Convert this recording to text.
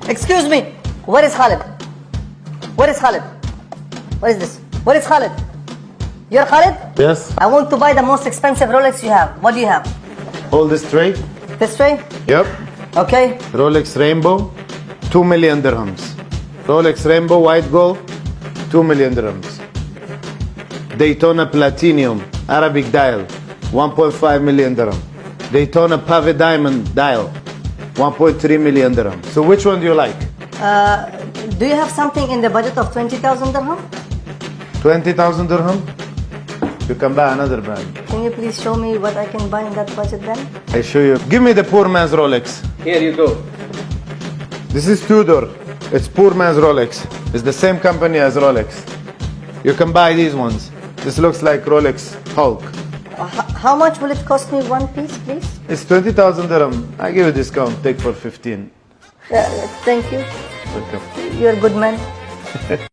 Excuse me. Where is Khalid? Where is Khalid? What is this? Where is Khalid? You're Khalid? Yes. I want to buy the most expensive Rolex you have. What do you have? Hold this tray. This tray? Yep. Okay. Rolex Rainbow, 2 million dirhams. Rolex Rainbow White Gold, 2 million dirhams. Daytona Platinum Arabic Dial, 1.5 million dirham. Daytona Pave Diamond Dial, 1.3 million dirham. So which one do you like? Do you have something in the budget of 20,000 dirham? 20,000 dirham? You can buy another brand. Can you please show me what I can buy in that budget then? I show you. Give me the poor man's Rolex. Here you go. This is Tudor. It's poor man's Rolex. It's the same company as Rolex. You can buy these ones. This looks like Rolex Hulk. How much will it cost me one piece, please? It's 20,000 dirham. I give you a discount. Take for 15. Thank you. Welcome. You're a good man.